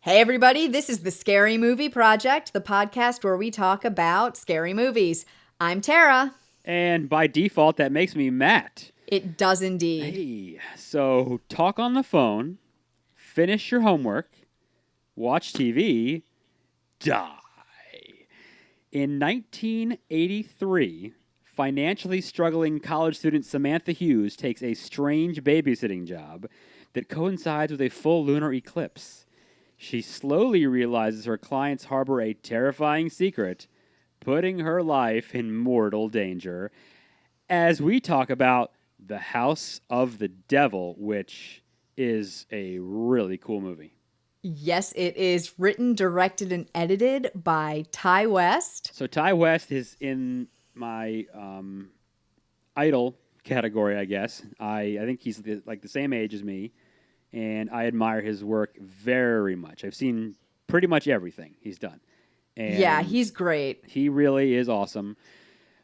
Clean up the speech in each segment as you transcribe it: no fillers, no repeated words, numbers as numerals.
Hey everybody, this is the Scary Movie Project, the podcast where we talk about scary movies. I'm Tara. And by default, that makes me Matt. It does indeed. Hey, so talk on the phone, finish your homework, watch TV, die. In 1983, financially struggling college student Samantha Hughes takes a strange babysitting job that coincides with a full lunar eclipse. She slowly realizes her clients harbor a terrifying secret, putting her life in mortal danger. As we talk about The House of the Devil, which is a really cool movie. Yes, it is written, directed, and edited by Ty West. So Ty West is in my idol category, I guess. I think he's the same age as me. And I admire his work very much. I've seen pretty much everything he's done. And yeah, he's great. He really is awesome.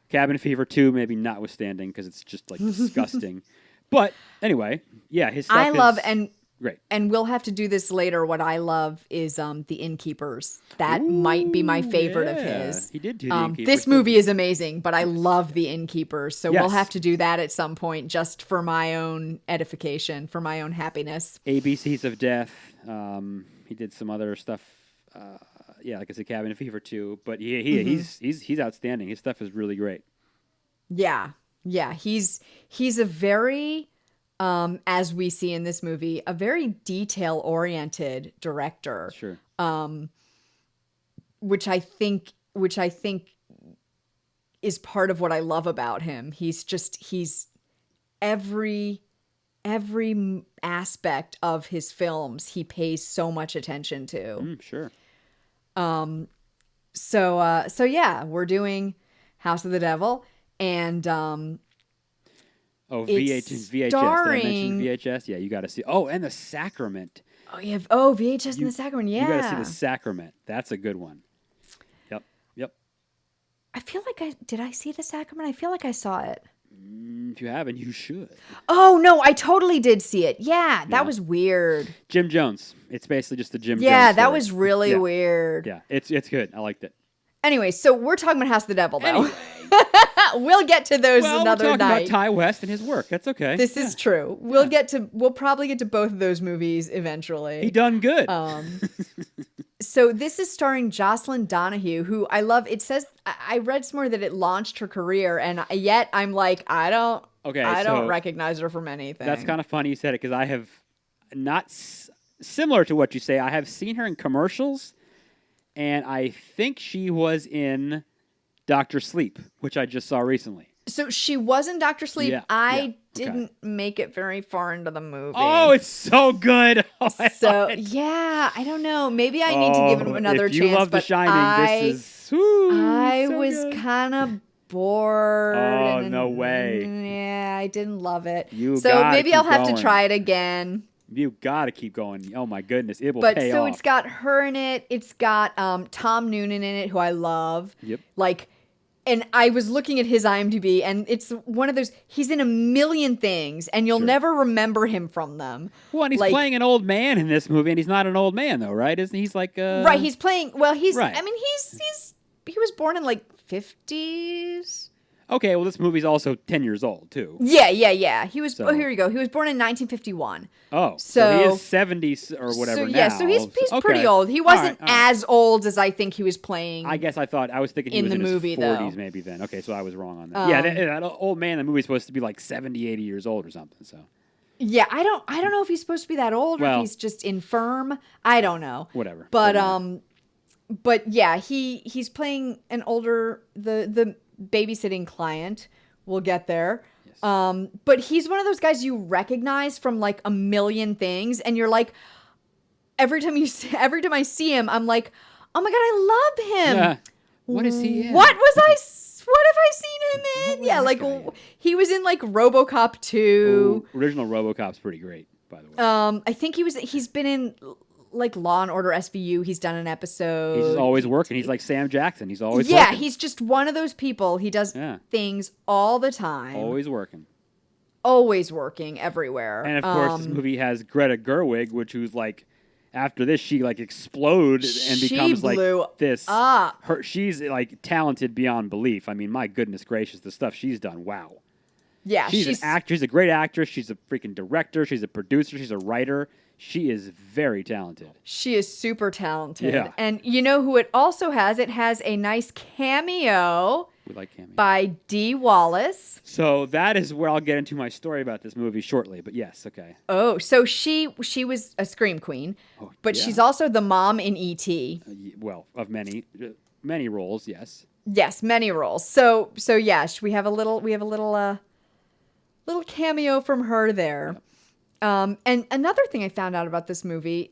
Cabin Fever 2, maybe notwithstanding, because it's just disgusting. But anyway, yeah, his stuff is great. And we'll have to do this later. What I love is The Innkeepers. That might be my favorite of his. He did do The Innkeepers. This movie is amazing, but I love The Innkeepers. So we'll have to do that at some point just for my own edification, for my own happiness. ABCs of Death. He did some other stuff. Like I said, Cabin Fever 2. But he's outstanding. His stuff is really great. Yeah. He's a very... as we see in this movie, a very detail-oriented director. Sure. Which I think is part of what I love about him. He's every aspect of his films he pays so much attention to. Sure. So yeah, we're doing House of the Devil, and VHS. Did I mention VHS? Yeah, you got to see. Oh, and The Sacrament. Oh, yeah. VHS and The Sacrament. Yeah. You got to see The Sacrament. That's a good one. Yep. I feel like did I see The Sacrament? I feel like I saw it. If you haven't, you should. Oh, no, I totally did see it. Yeah, that was weird. Jim Jones. It's basically just the Jim Jones Yeah, that story. was really weird. Yeah, it's good. I liked it. Anyway, so we're talking about House of the Devil, though. We'll get to those another we're talking night. about Ty West and his work. That's okay. This is true. We'll probably get to both of those movies eventually. He done good. So this is starring Jocelyn Donahue, who I love. It says, I read somewhere that it launched her career, and yet I'm like, I don't recognize her from anything. That's kind of funny you said it, because I have not, similar to what you say, I have seen her in commercials, and I think she was in Dr. Sleep, which I just saw recently. So she was in Dr. Sleep. Yeah, I didn't make it very far into the movie. Oh, it's so good. I don't know. Maybe I need to give it another chance. If you love The Shining, this is... I was kind of bored. Oh, no way. Yeah, I didn't love it. So maybe I'll have to try it again. You got to keep going. Oh, my goodness. It will pay off. It's got her in it. It's got Tom Noonan in it, who I love. Yep. And I was looking at his IMDb, and it's one of those, he's in a million things, and you'll never remember him from them. Well, and he's playing an old man in this movie, and he's not an old man, though, right? Isn't he? He's Right, he's playing, right. I mean, he was born in, 50s? Okay, well, this movie's also 10 years old, too. Yeah. He was, here we go. He was born in 1951. Oh, so he is 70s or whatever now. Yeah, so he's pretty old. He wasn't as old as I think he was playing. I guess I was thinking he was in his 40s maybe then. Okay, so I was wrong on that. That old man in the movie's supposed to be 70, 80 years old or something, so. Yeah, I don't know if he's supposed to be that old or if he's just infirm. I don't know. Whatever. But yeah, he's playing an older the babysitting client. We'll get there. Yes. But he's one of those guys you recognize from a million things, and you're like, every time I see him, I'm like, oh my god, I love him. Yeah. What is he in? What have I seen him in? Yeah, he was in RoboCop 2. Ooh, original RoboCop's pretty great, by the way. I think he's been in Law and Order SVU. He's done an episode. He's just always working. He's like Sam Jackson. He's always working. Yeah, he's just one of those people. He does things all the time. Always working. Always working everywhere. And of course, this movie has Greta Gerwig, who's after this, she like explodes and She becomes blew like this. up. She's like talented beyond belief. I mean, my goodness gracious, the stuff she's done. Wow. Yeah, She's an actor. She's a great actress. She's a freaking director. She's a producer. She's a writer. She is very talented. She is super talented. Yeah. And you know who it also has? It has a nice cameo. We like cameos. By Dee Wallace. So that is where I'll get into my story about this movie shortly. But yes, okay. Oh, so she was a scream queen, but she's also the mom in E.T. Well, of many roles, yes. Yes, many roles. So yes, we have a little cameo from her there. And another thing I found out about this movie,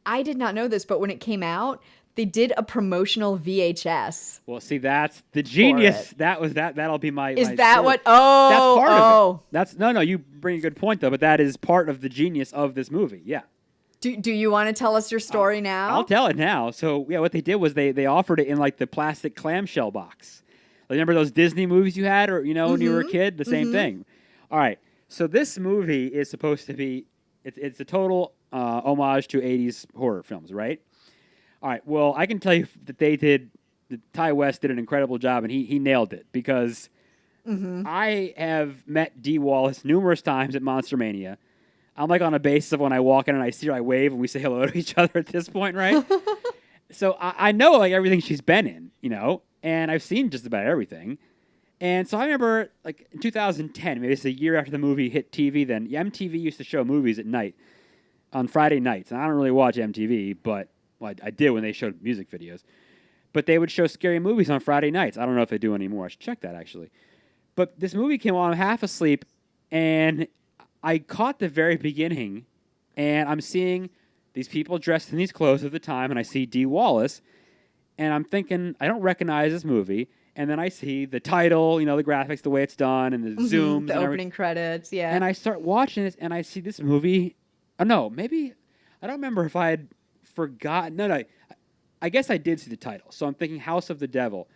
I did not know this, but when it came out, they did a promotional VHS. Well, see, that's the genius. That'll be my. Is my that story. what? Oh, that's part of it. That's no. You bring a good point though, but that is part of the genius of this movie. Yeah. Do you want to tell us your story now? I'll tell it now. So yeah, what they did was they offered it in like the plastic clamshell box. Remember those Disney movies you had, or when you were a kid, the same thing. All right. So this movie is supposed to be. It's a total homage to 80s horror films, right? All right, well, I can tell you that Ty West did an incredible job, and he nailed it, because I have met Dee Wallace numerous times at Monster Mania. I'm like on a basis of when I walk in and I see her, I wave, and we say hello to each other at this point, right? So I know like everything she's been in, and I've seen just about everything. And so I remember like in 2010, maybe it's a year after the movie hit TV then, MTV used to show movies at night, on Friday nights. And I don't really watch MTV, but... Well, I did when they showed music videos. But they would show scary movies on Friday nights. I don't know if they do anymore. I should check that, actually. But this movie came on, I'm half asleep, and I caught the very beginning, and I'm seeing these people dressed in these clothes at the time, and I see Dee Wallace, and I'm thinking, I don't recognize this movie. And then I see the title, the graphics, the way it's done, and the zooms. The opening credits, yeah. And I start watching it, and I see this movie. Oh, no, maybe, I don't remember if I had forgotten. No, I guess I did see the title. So I'm thinking House of the Devil.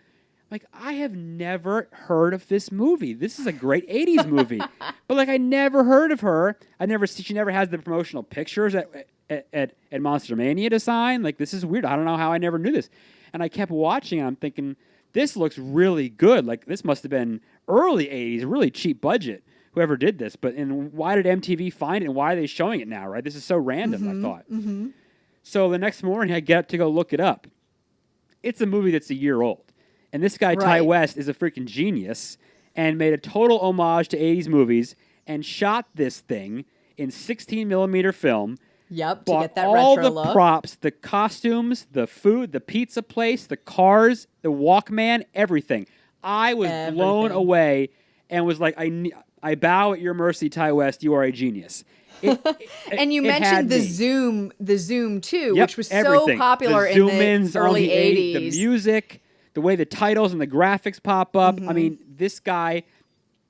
Like, I have never heard of this movie. This is a great 80s movie. But like, I never heard of her. She never has the promotional pictures at Monster Mania to sign. Like, this is weird. I don't know how I never knew this. And I kept watching, and I'm thinking, this looks really good. Like, this must have been early 80s, really cheap budget, whoever did this. And why did MTV find it, and why are they showing it now, right? This is so random, I thought. So the next morning, I get up to go look it up. It's a movie that's a year old. And this guy, Ty West, is a freaking genius and made a total homage to 80s movies and shot this thing in 16mm film. Yep, to get that all retro the look. Props, the costumes, the food, the pizza place, the cars, the Walkman, everything. I was blown away and was like, I bow at your mercy, Ty West. You are a genius. And you mentioned the Zoom too, Yep, which was everything. so popular the in zoom-ins the early on 80s. The music, the way the titles and the graphics pop up. I mean, this guy,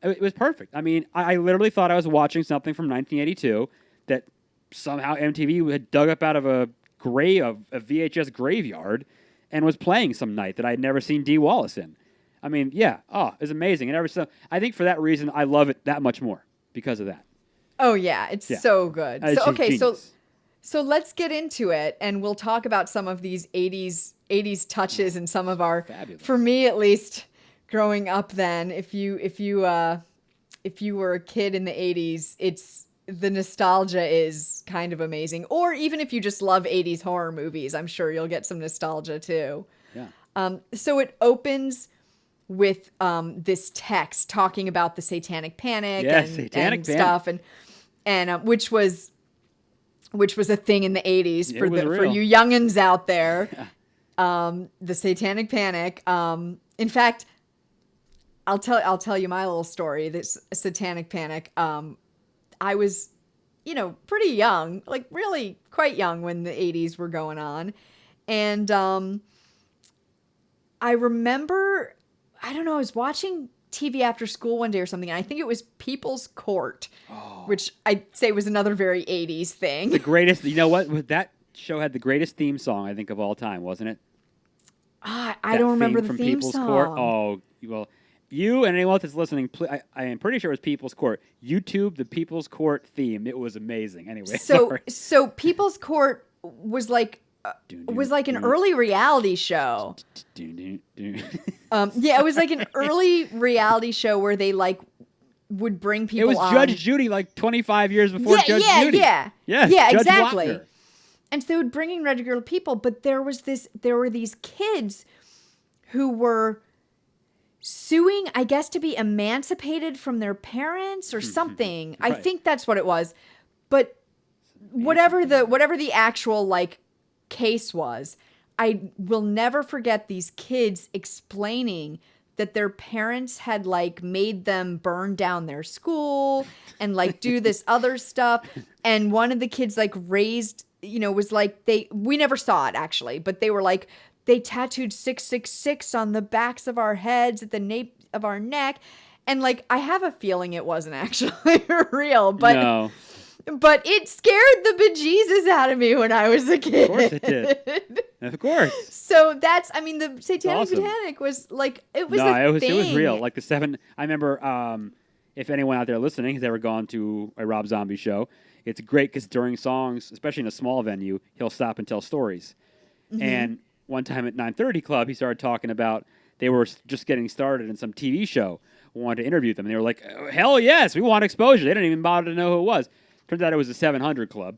it was perfect. I mean, I literally thought I was watching something from 1982 that somehow MTV had dug up out of a VHS graveyard and was playing some night that I had never seen Dee Wallace in. I mean, yeah, it's amazing. And I think for that reason, I love it that much more because of that. Oh yeah, it's so good. So okay, genius. so let's get into it, and we'll talk about some of these 80s touches and some of our, fabulous. For me at least, growing up then, if you were a kid in the 80s, the nostalgia is kind of amazing. Or even if you just love 80s horror movies, I'm sure you'll get some nostalgia too. Yeah. So it opens with this text talking about the Satanic Panic and stuff, and which was a thing in the 80s for you youngins out there. The Satanic Panic. In fact, I'll tell you my little story. This Satanic Panic. I was, pretty young, like really quite young when the 80s were going on, and I remember, I don't know, I was watching TV after school one day or something, and I think it was People's Court, which I'd say was another very 80s thing. The greatest, you know what? That show had the greatest theme song, I think, of all time, wasn't it? I don't remember the theme People's song. Court. Oh, well, you and anyone else that's listening, I am pretty sure it was People's Court. YouTube the People's Court theme. It was amazing. Anyway, So People's Court was like an early reality show. Yeah, it was like an early reality show where they like would bring people. It was on. Judge Judy like 25 years before Judge Judy. Yeah, yes, yeah, Judge exactly. Wapner. And so they would bring in regular people, but there were these kids who were suing, I guess, to be emancipated from their parents or something. Right. I think that's what it was. But whatever the actual like case was, I will never forget these kids explaining that their parents had like made them burn down their school and like do this other stuff. And one of the kids like raised, was like we never saw it actually, but they were like, they tattooed 666 on the backs of our heads at the nape of our neck. And like, I have a feeling it wasn't actually real, but No. But it scared the bejesus out of me when I was a kid. Of course it did. Of course. So the Satanic awesome. Botanic was like, it was it was real. Like I remember, if anyone out there listening has ever gone to a Rob Zombie show, it's great because during songs, especially in a small venue, he'll stop and tell stories. Mm-hmm. And one time at 930 Club, he started talking about they were just getting started in some TV show, wanted to interview them. And they were like, oh, hell yes, we want exposure. They didn't even bother to know who it was. Turns out it was a 700 Club.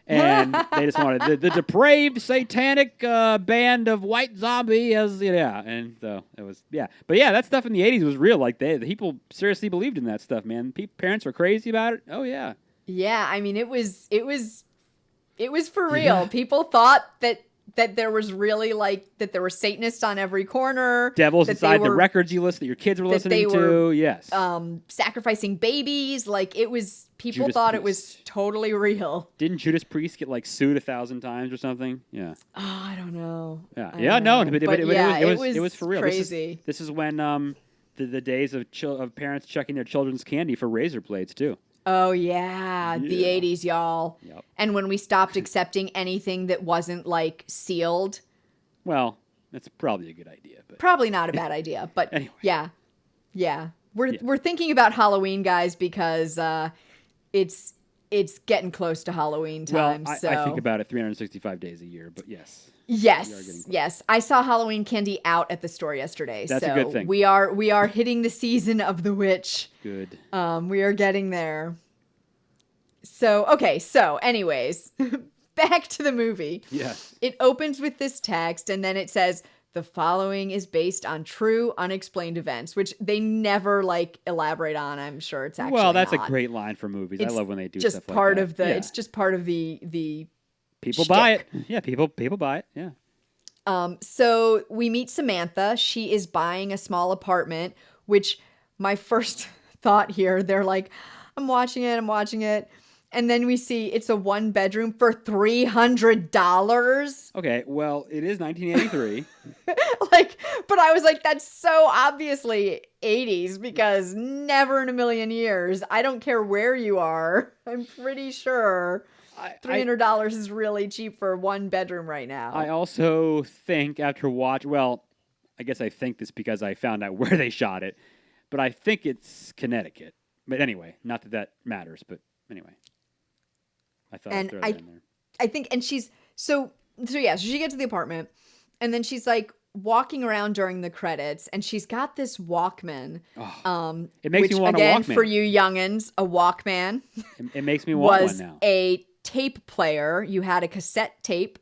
And they just wanted the depraved satanic band of white zombie and so it was, yeah. But yeah, that stuff in the 80s was real. Like the people seriously believed in that stuff, man. Parents were crazy about it. Oh yeah. Yeah, I mean it was for real. Yeah. People thought that there was really like that there were Satanists on every corner. Devils inside the records you listen that your kids were listening to. Yes. Sacrificing babies. Like it was. People Judas thought Priest. It was totally real. Didn't Judas Priest get like sued 1,000 times or something? Yeah. Oh, I don't know. Yeah. It was for real. Crazy. This is when the days of parents checking their children's candy for razor blades too. Oh yeah, the 80s, y'all. Yep. And when we stopped accepting anything that wasn't like sealed. Well, that's probably a good idea, but probably not a bad idea. But anyway. Yeah. We're thinking about Halloween, guys, because it's getting close to Halloween time. Well, I think about it 365 days a year, but yes. Yes. I saw Halloween candy out at the store yesterday. That's a good thing. We are hitting the season of the witch. Good. We are getting there. So anyways, back to the movie. Yes. It opens with this text and then it says, the following is based on true unexplained events, which they never like elaborate on. I'm sure it's actually that's not. A great line for movies. I love when they do just stuff like part that. of the. Yeah. It's just part of the people shtick. Buy it. Yeah, people buy it. Yeah. So we meet Samantha. She is buying a small apartment, which my first thought here, they're like, I'm watching it. And then we see it's a 1-bedroom for $300. Okay, well, it is 1983. But I was like, that's so obviously 80s because never in a million years. I don't care where you are. I'm pretty sure $300 is really cheap for a 1-bedroom right now. I also think after I guess I think this because I found out where they shot it, but I think it's Connecticut. But anyway, not that matters, but anyway. I thought I'd throw that in there. I think, and she's, so she gets to the apartment, and then she's like walking around during the credits, and she's got this Walkman. It makes me want a Walkman. Again, for you youngins, a Walkman. It makes me want one now. Was a tape player. You had a cassette tape.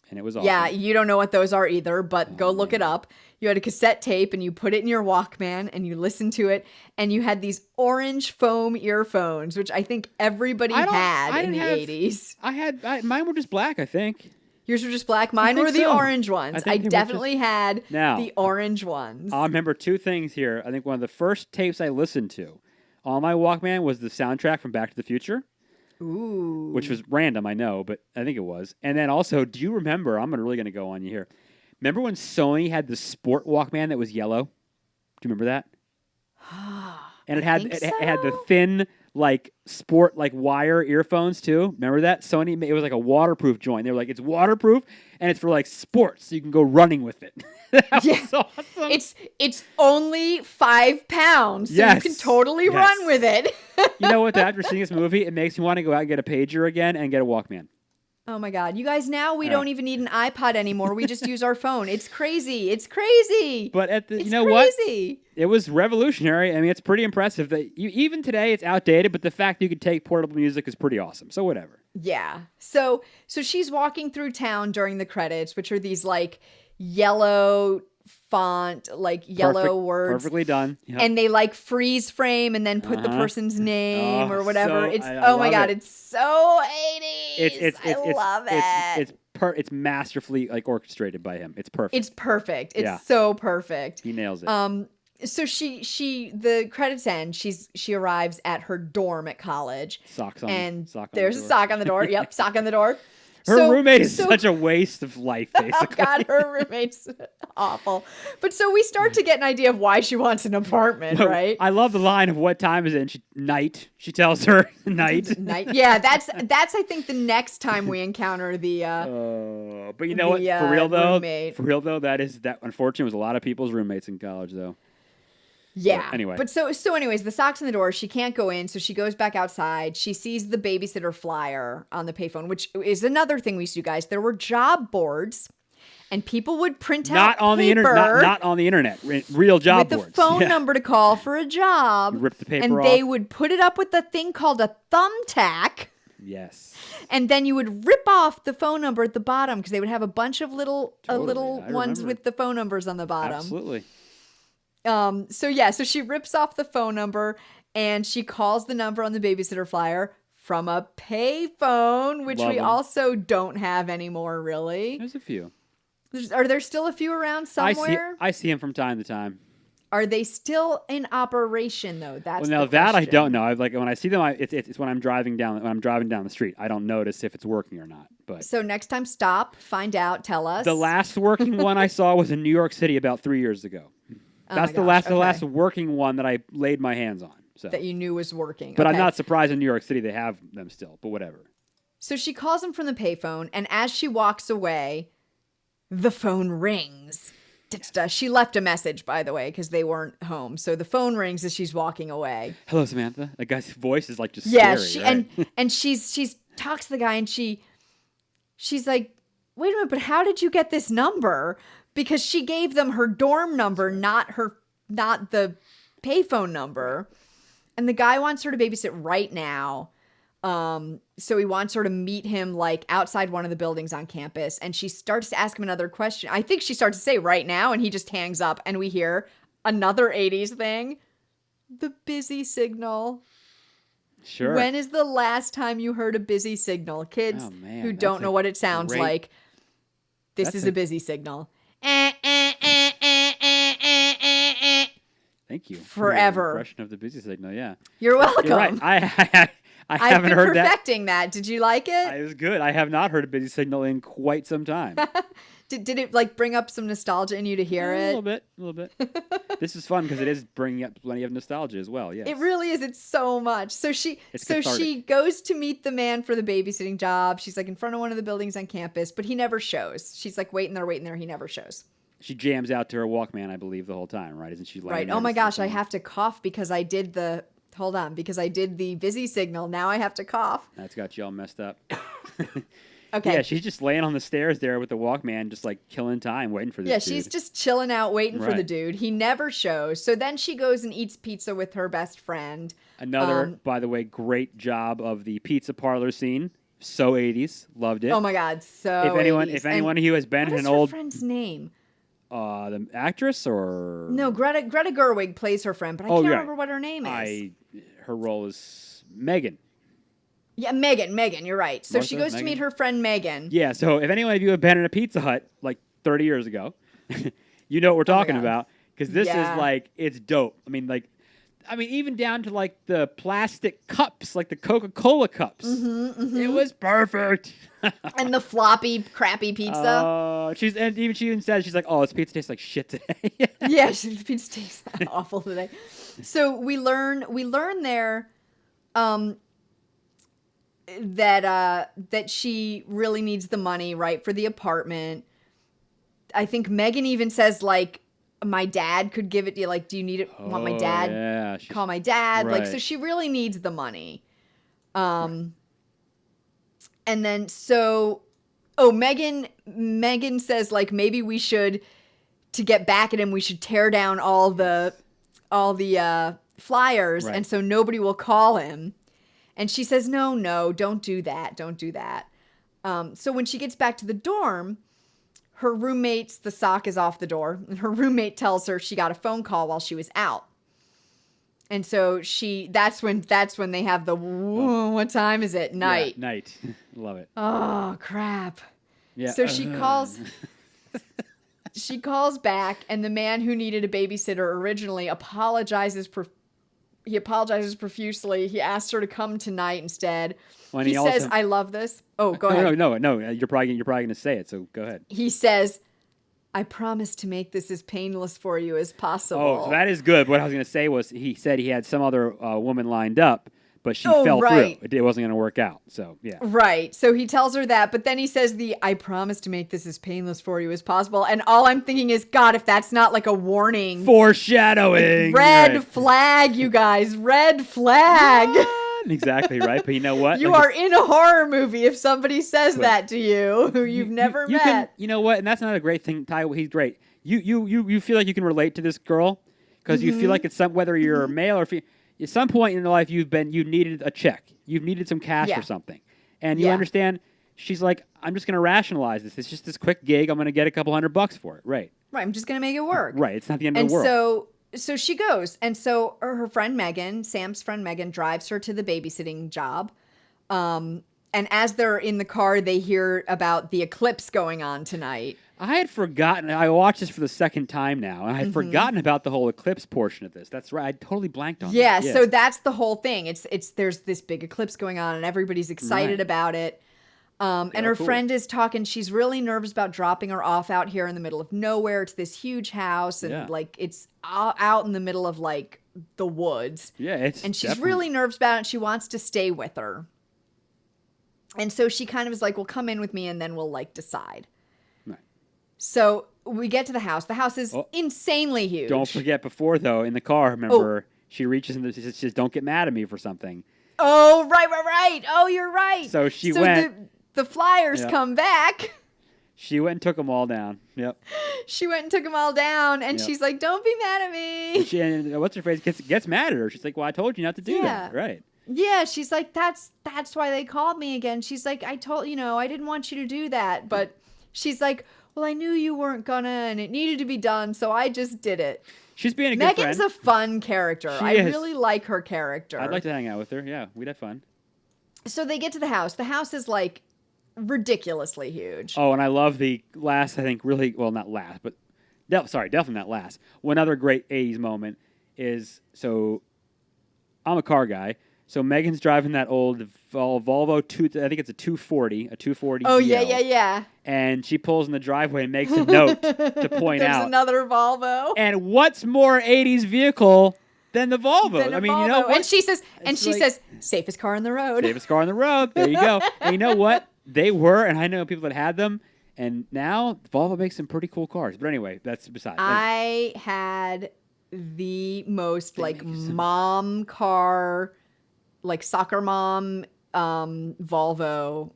And it was awesome. Yeah, you don't know what those are either, but go look it up. You had a cassette tape and you put it in your Walkman and you listened to it, and you had these orange foam earphones, which I think everybody had in the 80s. Mine were just black, I think. Yours were just black. Mine were the orange ones. I definitely had now, the orange ones. I remember two things here. I think one of the first tapes I listened to on my Walkman was the soundtrack from Back to the Future. Ooh. Which was random, I know, but I think it was. And then also, do you remember, I'm really going to go on you here. Remember when Sony had the Sport Walkman that was yellow? Do you remember that? And it had the thin sport wire earphones too. Remember that? Sony, it was like a waterproof joint. They were like, it's waterproof and it's for sports, so you can go running with it. That was awesome. It's only 5 pounds, so you can totally run with it. You know what? After seeing this movie, it makes me want to go out and get a pager again and get a Walkman. Oh my God. You guys, now we All don't right. even need an iPod anymore. We just use our phone. It's crazy. It's crazy. But you It's know what? crazy. It was revolutionary. I mean, it's pretty impressive that even today it's outdated, but the fact you could take portable music is pretty awesome. So whatever. Yeah. So she's walking through town during the credits, which are these like yellow font, like yellow words. Perfectly done. Yep. And they like freeze frame and then put the person's name or whatever. It's oh my God, it's so 80s. I love it. It's masterfully like orchestrated by him. It's perfect. It's perfect. It's so perfect. He nails it. So the credits end. She arrives at her dorm at college. There's a sock on the door. Yep, sock on the door. Her roommate is such a waste of life, basically. Oh God, her roommate's awful. But so we start to get an idea of why she wants an apartment, right? I love the line of what time is it? And night. She tells her night. Night. Yeah, that's I think the next time we encounter the. But you know what? For real though, that unfortunately was a lot of people's roommates in college though. Yeah. But anyway. But so anyways, the sock's in the door. She can't go in, so she goes back outside. She sees the babysitter flyer on the payphone, which is another thing we used to do, guys. There were job boards, and people would print out on the internet, not on the internet. Real job boards with the phone number to call for a job. You rip the paper and off. they would put it up with a thing called a thumbtack. Yes. And then you would rip off the phone number at the bottom because they would have a bunch of little ones with the phone numbers on the bottom. Absolutely. So she rips off the phone number and she calls the number on the babysitter flyer from a payphone, which we also don't have anymore, really. There's a few. Are there still a few around somewhere? I see them from time to time. Are they still in operation though? That's well, now that I don't know. Like when I see them, it's when I'm driving down the street. I don't notice if it's working or not. But so next time, stop, find out, tell us. The last working one I saw was in New York City about 3 years ago. That's the last working one that I laid my hands on. So. That you knew was working. But I'm not surprised in New York City they have them still, but whatever. So she calls him from the payphone, and as she walks away, the phone rings. Yes. She left a message, by the way, because they weren't home. So the phone rings as she's walking away. Hello, Samantha. That guy's voice is like just scary, right? and she's talks to the guy, and she's like, wait a minute, but how did you get this number? Because she gave them her dorm number, not the payphone number. And the guy wants her to babysit right now. So he wants her to meet him like outside one of the buildings on campus. And she starts to ask him another question. I think she starts to say right now, and he just hangs up. And we hear another 80s thing. The busy signal. Sure. When is the last time you heard a busy signal? Kids who don't know what it sounds like. This is a busy signal. Thank you. Forever. Impression of the busy signal, yeah. You're welcome. You're right. I haven't heard that. I've been perfecting that. Did you like it? It was good. I have not heard a busy signal in quite some time. Did it like bring up some nostalgia in you to hear it? A little bit. This is fun because it is bringing up plenty of nostalgia as well. Yes. It really is. It's so much. So she goes to meet the man for the babysitting job. She's like in front of one of the buildings on campus, but he never shows. She's like waiting there. He never shows. She jams out to her Walkman, I believe, the whole time, right? Isn't she? Right. Oh my gosh, I have to cough because I did the busy signal. Now I have to cough. That's got you all messed up. Okay. Yeah, she's just laying on the stairs there with the Walkman, just like killing time, waiting for this dude. Yeah, she's just chilling out, waiting for the dude. He never shows. So then she goes and eats pizza with her best friend. Another, by the way, great job of the pizza parlor scene. So 80s. Loved it. Oh my God, so If anyone who has been in an old... What is her friend's name? The actress or... No, Greta Gerwig plays her friend, but I can't remember what her name is. Her role is Megan. Yeah, Megan, you're right. So she goes to meet her friend Megan. Yeah, so if anyone of you have been in a Pizza Hut like 30 years ago, you know what we're talking about. Because this is like, it's dope. I mean, even down to like the plastic cups, like the Coca-Cola cups. It was perfect. And the floppy, crappy pizza. She even said, she's like, oh, this pizza tastes like shit today. Yeah, the pizza tastes awful today. So we learn there that she really needs the money, right, for the apartment. I think Megan even says, like, my dad could give it to you. Like, do you need it? Want my dad? Yeah. Call my dad. Right. Like, so she really needs the money. And then Megan says like maybe we should, to get back at him, we should tear down all the flyers, Right. and so nobody will call him. And she says, no, don't do that. Don't do that. So when she gets back to the dorm, her roommate's, the sock is off the door, and her roommate tells her she got a phone call while she was out. And so that's when they have the, what time is it? Night. Yeah, night. Love it. Oh, crap. Yeah. So she calls back, and the man who needed a babysitter originally apologizes profusely. He asks her to come tonight instead. When he says, also... I love this. Oh, go ahead. No. You're probably going to say it, so go ahead. He says, I promise to make this as painless for you as possible. Oh, so that is good. What I was going to say was he said he had some other woman lined up, but she fell through. It wasn't going to work out. So, yeah. Right. So he tells her that, but then he says I promise to make this as painless for you as possible. And all I'm thinking is, God, if that's not like a warning. Foreshadowing. Red flag, you guys. Red flag. Exactly, right? But you know what? You are in a horror movie if somebody says that to you who you've never met. You know what? And that's not a great thing. Ty, he's great. You feel like you can relate to this girl because you feel like it's whether you're male or female. At some point in your life, you needed a check. You've needed some cash for something. And you understand, she's like, I'm just going to rationalize this. It's just this quick gig. I'm going to get a couple $100 for it. Right. Right. I'm just going to make it work. Right. It's not the end of the world. So she goes. And so her friend Megan, Sam's friend Megan, drives her to the babysitting job. And as they're in the car, they hear about the eclipse going on tonight. I had forgotten. I watched this for the second time now, and I had forgotten about the whole eclipse portion of this. That's right. I totally blanked on that. Yeah, so that's the whole thing. There's this big eclipse going on, and everybody's excited about it. And her friend is talking. She's really nervous about dropping her off out here in the middle of nowhere. It's this huge house, and like it's out in the middle of like the woods. Yeah, and she's really nervous about it. And she wants to stay with her. And so she kind of is like, well, come in with me and then we'll like decide. Right. So we get to the house. The house is insanely huge. Don't forget before, though, in the car, remember, she reaches in, she says, don't get mad at me for something. Oh, right. Oh, you're right. So she went. The flyers come back. She went and took them all down. Yep. She went and took them all down, and she's like, don't be mad at me. And what's her phrase? Gets mad at her. She's like, well, I told you not to do that. Right. Yeah, she's like, that's why they called me again. She's like, I didn't want you to do that. But she's like, well, I knew you weren't gonna, and it needed to be done, so I just did it. She's being a good friend. Megan's a fun character. I really like her character. I'd like to hang out with her. Yeah, we'd have fun. So they get to the house. The house is like ridiculously huge. Oh, and I love the last, I think, really, well, not last, but definitely not last. One other great 80s moment is, so I'm a car guy. So Megan's driving that old Volvo, I think it's a 240. Oh, DL, yeah. And she pulls in the driveway and makes a note to point out. There's another Volvo. And what's more 80s vehicle than the Volvo? I mean, Volvo. You know what? And she says, safest car on the road. Safest car on the road. There you go. And you know what? They were, and I know people that had them, and now Volvo makes some pretty cool cars. But anyway, that's besides. I had the most mom car, like soccer mom Volvo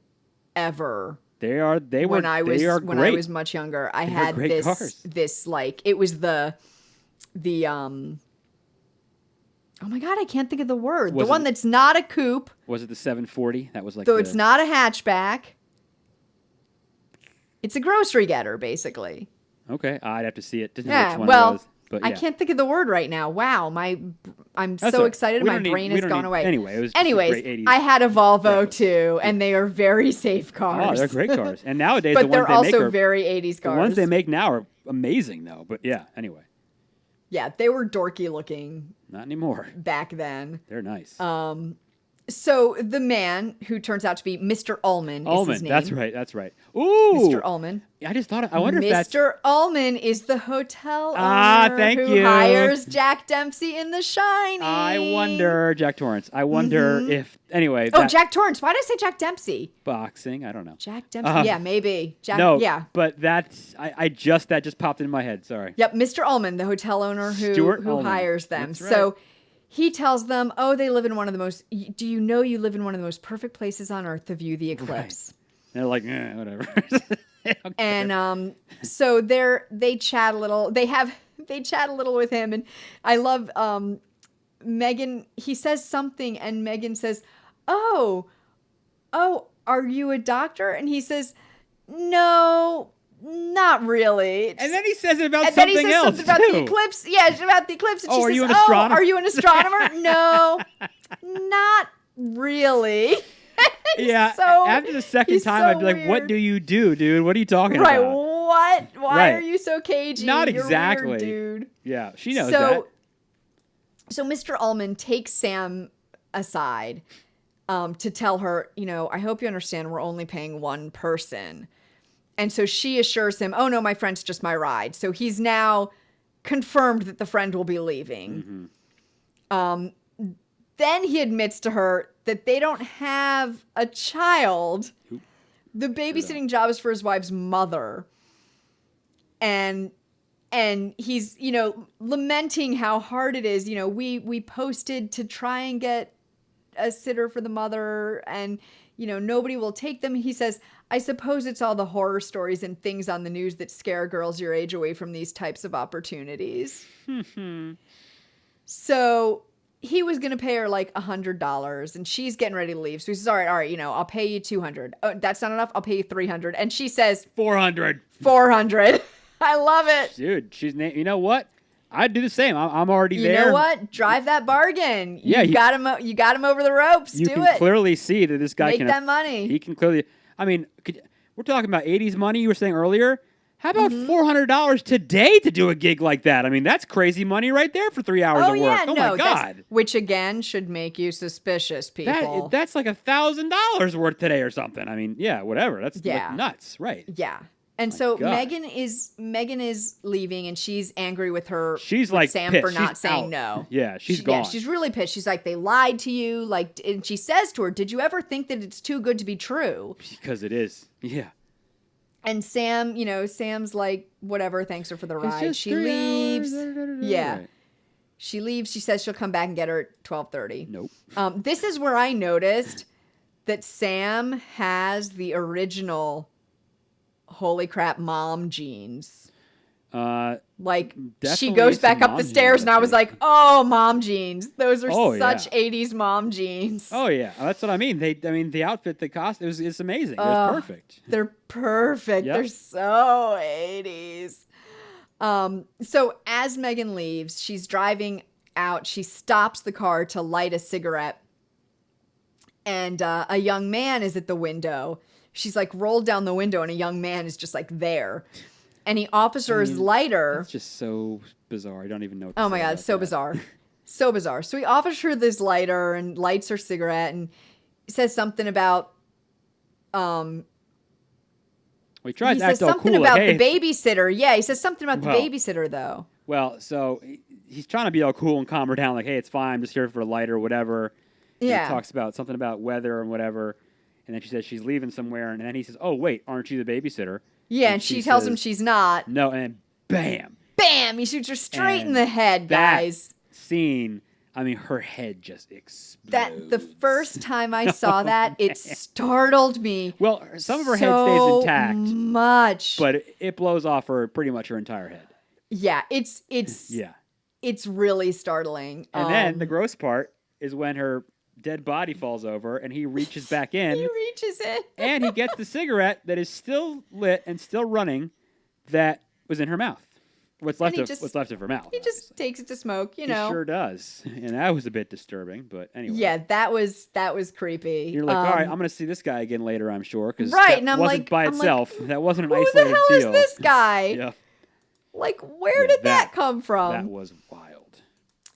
ever. They are great. When I was much younger. I had this like it was the oh my God, I can't think of the word. The one that's not a coupe. Was it the 740? That was like. So it's not a hatchback. It's a grocery getter, basically. Okay, I'd have to see it. Didn't know which one it was. But I can't think of the word right now. Wow, I'm so excited. My brain has gone away. Anyways, I had a Volvo too, and they are very safe cars. Oh, they're great cars. And nowadays, but they're also very 80s cars. The ones they make now are amazing, though. But yeah, anyway. Yeah, they were dorky looking. Not anymore. Back then. They're nice. So the man who turns out to be Mr. Ulman is his name. That's right. Ooh. Mr. Ulman. I just thought, I wonder if that's... Mr. Ulman is the hotel owner who hires Jack Dempsey in The Shining. I wonder, Jack Torrance. I wonder if, anyway. Jack Torrance. Why did I say Jack Dempsey? Boxing, I don't know. Jack Dempsey, yeah, maybe. But that's, that just popped into my head, sorry. Yep, Mr. Ulman, the hotel owner who hires them. That's right. he tells them, oh, they live in one of the most, do you know you live in one of the most perfect places on earth to view the eclipse? Right. They're like, whatever. And so they chat a little. They chat a little with him, and I love Megan. He says something, and Megan says, "Oh, are you a doctor?" And he says, "No, not really." And then he says it about and something then he says else something about too. the eclipse. Yeah, about the eclipse. And she are says, you an astronomer? Are you an astronomer? No, not really. Yeah, so, after the second time, I'd be like, what do you do, dude? What are you talking about? Right, what? Why are you so cagey? Not You're exactly. weird, dude. Yeah, she knows that. So Mr. Ulman takes Sam aside to tell her, I hope you understand we're only paying one person. And so she assures him, oh, no, my friend's just my ride. So he's now confirmed that the friend will be leaving. Then he admits to her that they don't have a child. The babysitting job is for his wife's mother. And he's, lamenting how hard it is. We posted to try and get a sitter for the mother, and, nobody will take them. He says, I suppose it's all the horror stories and things on the news that scare girls your age away from these types of opportunities. So he was going to pay her like $100, and she's getting ready to leave. So he says, all right, I'll pay you $200. Oh, that's not enough. I'll pay you $300. And she says, $400. I love it. Dude, you know what? I'd do the same. I'm already there. You know what? Drive that bargain. Yeah, you got him over the ropes. You can clearly see that this guy Make that money. He can clearly. I mean, we're talking about 80s money. You were saying earlier. How about $400 today to do a gig like that? I mean, that's crazy money right there for 3 hours of work. Yeah, oh my God! Which again should make you suspicious, people. That's like $1,000 worth today or something. I mean, yeah, whatever. That's like nuts, right? Yeah. And so Megan is leaving, and she's angry with her. She's like Sam pissed. for not she's saying out. no. Yeah, she's gone. Yeah, she's really pissed. She's like, they lied to you. Like, and she says to her, "Did you ever think that it's too good to be true?" Because it is. Yeah. And Sam, Sam's like, whatever. Thanks her for the ride. She leaves. Yeah. Right. She leaves. She says she'll come back and get her at 12:30. Nope. This is where I noticed that Sam has the original. Holy crap, mom jeans. She goes back up the stairs, and I was like, oh, mom jeans. Those are such 80s mom jeans. Oh, yeah. That's what I mean. The outfit, the costume, it's amazing. It was perfect. They're perfect. Yep. They're so 80s. So as Megan leaves, she's driving out. She stops the car to light a cigarette. And a young man is at the window. She's like rolled down the window, and a young man is just like there. And he offers her his lighter. It's just so bizarre. I don't even know what to Oh my God, so bizarre. So bizarre. So he offers her this lighter and lights her cigarette, and says something about he tries to act all cool. He says something about the babysitter. Yeah, he says something about the babysitter, though. Well, so he's trying to be all cool and calm her down, like, hey, it's fine, I'm just here for a lighter or whatever. Yeah. And he talks about something about weather and whatever. And then she says she's leaving somewhere, and then he says, oh, wait, aren't you the babysitter? Yeah, and she tells him she's not. No, and bam. Bam! He shoots her straight in the head, guys. That scene, I mean, her head just explodes. The first time I saw that, it startled me. Well, some of her head stays intact. Much. But it blows off pretty much her entire head. Yeah, it's really startling. And then the gross part is when her dead body falls over, and he reaches back in. He reaches in. And he gets the cigarette that is still lit and still running that was in her mouth. What's left of her mouth. He just takes it to smoke, He sure does. And that was a bit disturbing, but anyway. Yeah, that was creepy. You're like, all right, I'm going to see this guy again later, I'm sure, because and I'm wasn't by itself. That wasn't an isolated deal. Who the hell is this guy? Yeah. Like, where did that come from? That was wild.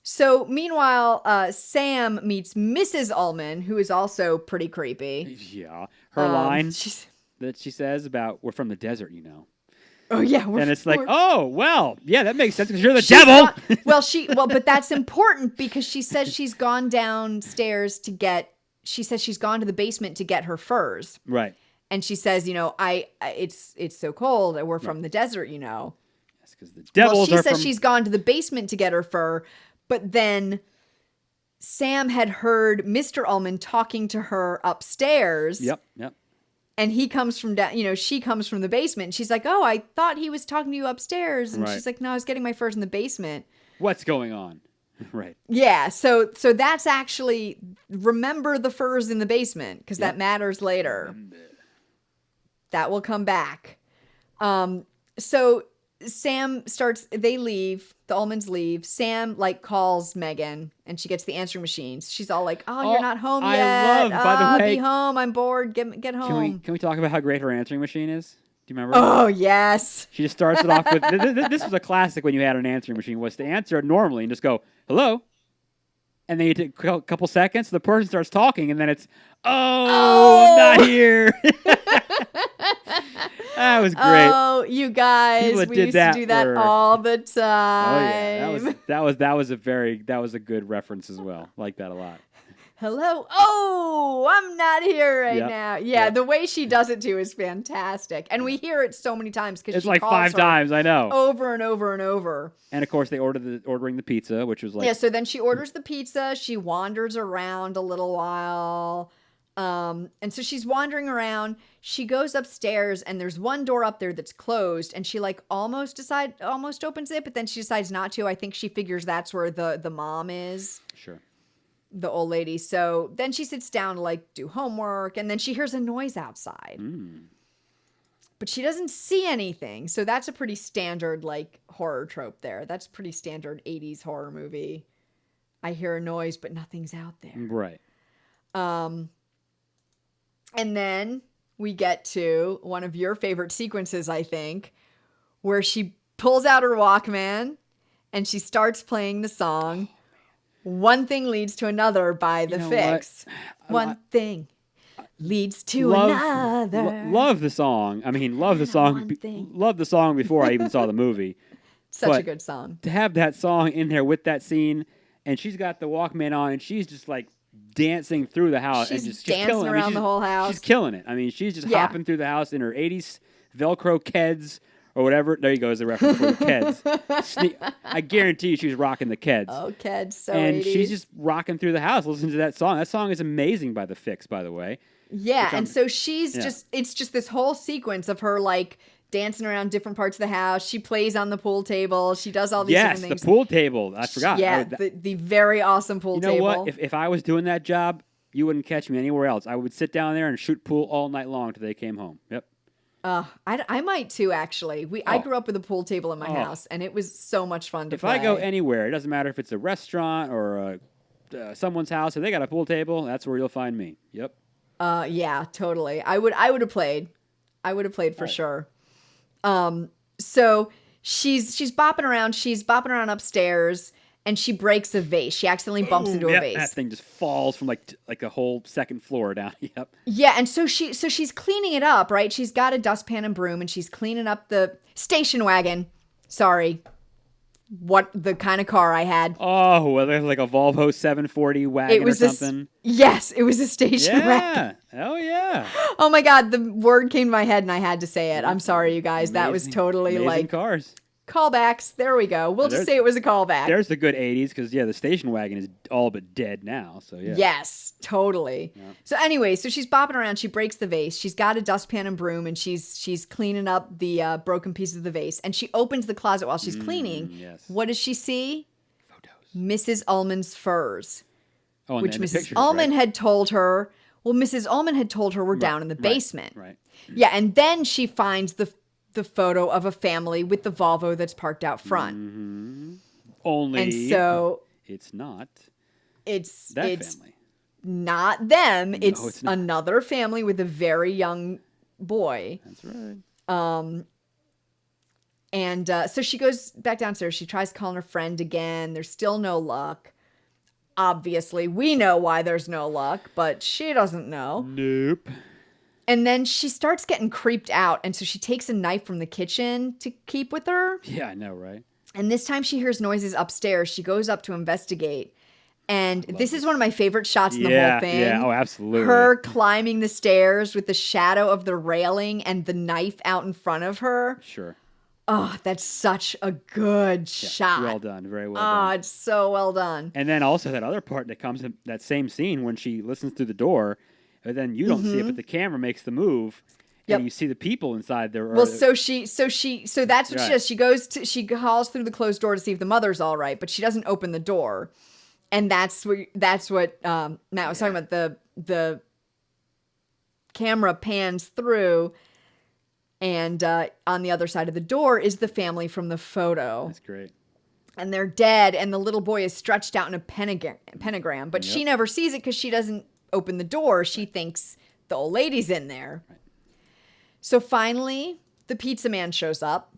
So, meanwhile, Sam meets Mrs. Ulman, who is also pretty creepy. Yeah. Her line that she says about, we're from the desert, Oh, yeah. And it's like, oh, well, yeah, that makes sense because you're the devil. But that's important because she says she's gone downstairs she's gone to the basement to get her furs. Right. And she says, it's so cold and we're from the desert, That's because the devils she says she's gone to the basement to get her fur. But then Sam had heard Mr. Ulman talking to her upstairs. Yep. And he comes from down, she comes from the basement. And she's like, "Oh, I thought he was talking to you upstairs." And she's like, "No, I was getting my furs in the basement." What's going on? Right. Yeah. So that's actually, remember the furs in the basement, because that matters later. That will come back. So they leave, the Ulmans leave. Sam calls Megan and she gets the answering machines. She's all like, "Oh, you're not home yet. By the way, be home. I'm bored. Get home." Can we talk about how great her answering machine is? Do you remember? Oh, yes. She just starts it off with, this was a classic when you had an answering machine, was to answer it normally and just go, "Hello." And then you take a couple seconds, the person starts talking, and then it's, I'm not here." That was great. Oh, you guys, we used to do that all the time. Oh yeah, that was a good reference as well. Like that a lot. "Hello. Oh, I'm not here right now." Yeah, the way she does it too is fantastic, and we hear it so many times because it's like 5 times. I know, over and over and over. And of course, they ordering the pizza, which was So then she orders the pizza. She wanders around a little while. And so she's wandering around. She goes upstairs and there's one door up there that's closed, and she almost opens it, but then she decides not to. I think she figures that's where the mom is. Sure. The old lady. So then she sits down to do homework, and then she hears a noise outside. But she doesn't see anything. So that's a pretty standard horror trope there. That's pretty standard 80s horror movie. I hear a noise, but nothing's out there. Right. And then we get to one of your favorite sequences, I think, where she pulls out her Walkman and she starts playing the song, "One Thing Leads to Another" by The Fix. One thing leads to another. Love the song. I mean, love the song. Love the song before I even saw the movie. Such a good song. To have that song in there with that scene, and she's got the Walkman on, and she's just dancing through the house. She's dancing around the whole house. She's killing it. I mean, she's just hopping through the house in her 80s Velcro Keds or whatever. There you go, is the reference for the Keds. I guarantee you she was rocking the Keds. Oh, Keds, so And 80s. she's just rocking through the house, listening to that song. That song is amazing by The Fix, by the way. Yeah, and so she's it's just this whole sequence of her dancing around different parts of the house. She plays on the pool table. She does all these different things. Yes, the pool table. I forgot. Yeah, the very awesome pool table. You know what? If I was doing that job, you wouldn't catch me anywhere else. I would sit down there and shoot pool all night long until they came home. Yep. I might too, actually. I grew up with a pool table in my house, and it was so much fun to play. If I go anywhere, it doesn't matter if it's a restaurant or someone's house. If they got a pool table, that's where you'll find me. Yep. Yeah, totally. I would have played. I would have played for sure. So she's bopping around. She's bopping around upstairs, and she breaks a vase. She accidentally bumps into a vase. That thing just falls from a whole second floor down. Yep. Yeah, and so she's cleaning it up, right? She's got a dustpan and broom, and she's cleaning up the station wagon. Sorry. What the kind of car I had. Oh, well, there's a Volvo 740 wagon or something. Yes, it was a station wagon. Oh, yeah. Oh, my God. The word came to my head, and I had to say it. I'm sorry, you guys. Amazing, that was totally amazing cars. Callbacks. There we go. We'll just say it was a callback. There's the good 80s because, the station wagon is all but dead now. So, yeah. Yes, totally. Yeah. So anyway, so she's bopping around. She breaks the vase. She's got a dustpan and broom, and she's cleaning up the broken pieces of the vase. And she opens the closet while she's cleaning. Yes. What does she see? Photos. Mrs. Ullman's furs. Oh, which and Mrs. pictures, Ulman right? had told her. Well, Mrs. Ulman had told her we're down in the basement. Right. Yeah, and then she finds the photo of a family with the Volvo that's parked out front. Mm-hmm. Only, and so it's not. It's family. Not them. No, it's not. Another family with a very young boy. That's right. And so she goes back downstairs. She tries calling her friend again. There's still no luck. Obviously, we know why there's no luck, but she doesn't know. Nope. And then she starts getting creeped out, and so she takes a knife from the kitchen to keep with her. Yeah, I know, right? And this time she hears noises upstairs. She goes up to investigate. And this is one of my favorite shots in the whole thing. Yeah, oh, absolutely. Her climbing the stairs with the shadow of the railing and the knife out in front of her. Sure. Oh, that's such a good shot. Well done. Very well Oh, done. it's so well done. And then also that other part that comes in that same scene when she listens through the door, and then you don't see it, but the camera makes the move, Yep. and you see the people inside there. Well, so that's what she Right. does. She calls through the closed door to see if the mother's all right, but she doesn't open the door, and that's what Matt was talking about. The camera pans through, and on the other side of the door is the family from the photo. That's great. And they're dead, and the little boy is stretched out in a pentagram, but she never sees it because she doesn't open the door. She thinks the old lady's in there. Right. So finally, the pizza man shows up,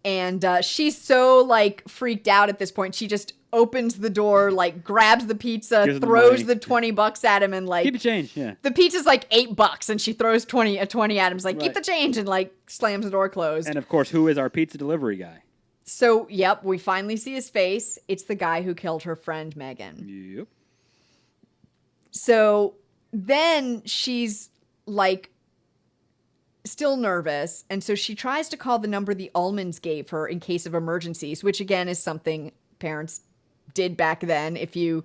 and she's so like freaked out at this point. She just opens the door, like grabs the pizza, Gives him the throws money. the $20 at him, and like Keep it change, yeah. the pizza's like $8, and she throws 20 at him. She's like, keep Right. the change, and like slams the door closed. And of course, who is our pizza delivery guy? So, yep, we finally see his face. It's the guy who killed her friend, Megan. Yep. So then she's like still nervous. And so she tries to call the number the Ulmans gave her in case of emergencies, which again is something parents did back then. If you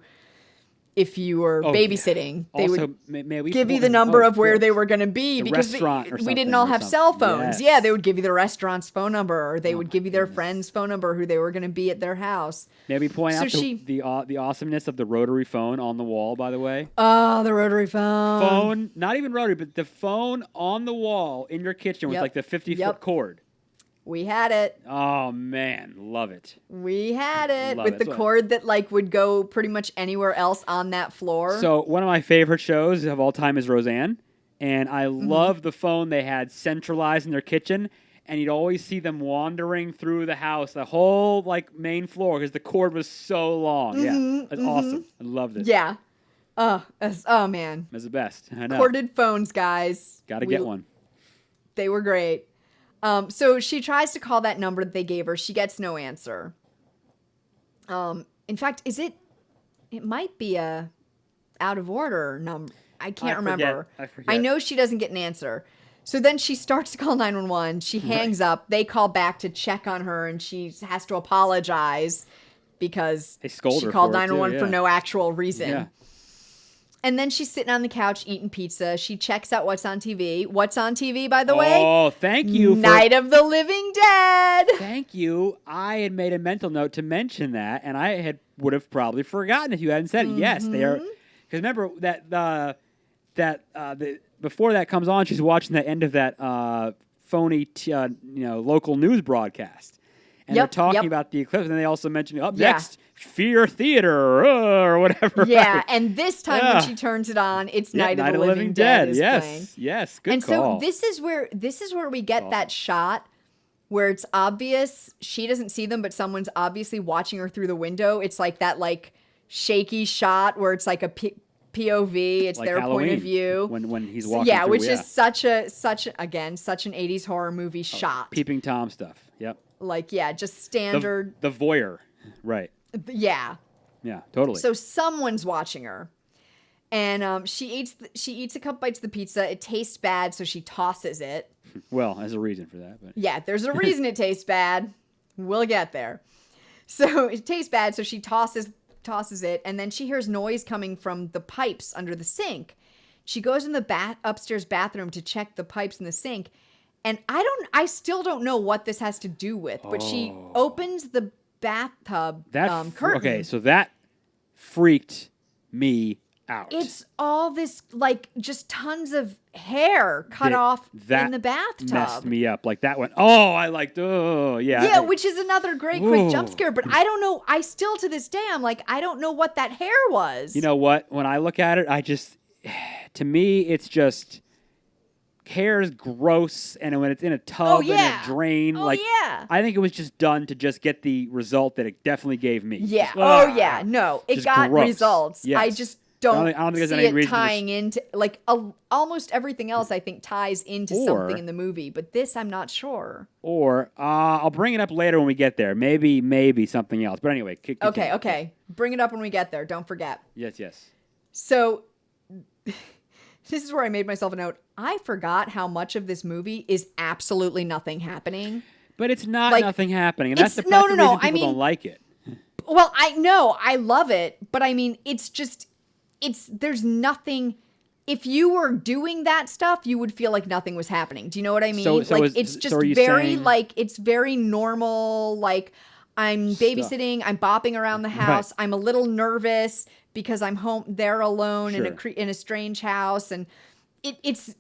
were babysitting, they Also, would may we give you the number of where course. they were going to be The because restaurant or we something didn't all or have something. cell phones. Yes. Yeah, they would give you the restaurant's phone number, or they would my give you their goodness. friend's phone number who they were going to be at their house. May we point So out she- the awesomeness of the rotary phone on the wall, by the way? Oh, the rotary phone. Phone, not even rotary, but the phone on the wall in your kitchen with Yep. like the 50-foot Yep. cord. We had it. Oh, man. Love it. We had it Love with it. the That's what- cord that like would go pretty much anywhere else on that floor. So one of my favorite shows of all time is Roseanne, and I Mm-hmm. love the phone they had centralized in their kitchen, and you'd always see them wandering through the house, the whole like main floor, because the cord was so long. Yeah, that's awesome. I loved it. yeah. Oh man. It was the best. I know. Corded phones, guys. Got to get one. They were great. So she tries to call that number that they gave her. She gets no answer. In fact, it might be a out of order number. I can't remember. I forget. I know she doesn't get an answer. So then she starts to call 911. She hangs up. They call back to check on her, and she has to apologize because They scold she her called for it, too, 911 for yeah. no actual reason. Yeah. And then she's sitting on the couch eating pizza. She checks out what's on TV. What's on TV, by the way? Oh, thank you. Night of the Living Dead. Thank you. I had made a mental note to mention that, and I would have probably forgotten if you hadn't said it. Yes, they are. Because remember that before that comes on, she's watching the end of that phony, local news broadcast, and they're talking about the eclipse, and they also mention up next, Fear Theater or whatever. Yeah, right? and this time when she turns it on, it's Yeah, Night of the Living Dead is playing. Yes, good And call. so this is where we get that shot where it's obvious she doesn't see them, but someone's obviously watching her through the window. It's like that like shaky shot where it's like a POV. It's like their Halloween, point of view. when he's walking. Yeah, through, which is such an 80s horror movie shot. Peeping Tom stuff. Yep. Like just standard. The voyeur. Right. Yeah. Yeah. Totally. So someone's watching her, and she eats a couple bites of the pizza. It tastes bad, so she tosses it. well, there's a reason for that, but Yeah, there's a reason it tastes bad. We'll get there. So it tastes bad, so she tosses it, and then she hears noise coming from the pipes under the sink. She goes in the upstairs bathroom to check the pipes in the sink, and I still don't know what this has to do with, but she opens the bathtub curtain. Okay, so that freaked me out. It's all this, like, just tons of hair cut off that in the bathtub. messed me up. Like that one. Oh, I liked. Oh, yeah. Yeah, which is another great quick jump scare. But I don't know. I still, to this day, I'm like, I don't know what that hair was. You know what? When I look at it, to me, it's just hair is gross, and when it's in a tub and a drain, I think it was just done to just get the result that it definitely gave me. Yeah. Just, No, it just got gross. results. Yes. I just don't think there's see any it reason to tying into, like, almost everything else I think ties into something in the movie. But this, I'm not sure. Or I'll bring it up later when we get there. Maybe something else. But anyway. Okay. Bring it up when we get there. Don't forget. Yes. So this is where I made myself a note. I forgot how much of this movie is absolutely nothing happening. But it's not Like, nothing happening. And that's the, no, that's the no, no. reason people I mean, don't like it. well, I know, I love it, but I mean, there's nothing. If you were doing that stuff, you would feel like nothing was happening. Do you know what I mean? It's just very like, it's very normal. Like, I'm babysitting, I'm bopping around the house. Right. I'm a little nervous because I'm home there alone in a strange house, and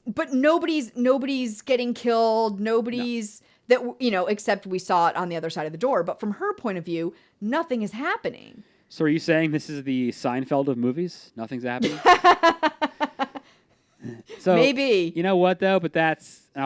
but nobody's getting killed. Nobody's that, except we saw it on the other side of the door. But from her point of view, nothing is happening. So are you saying this is the Seinfeld of movies? Nothing's happening? So maybe. You know what, though? But I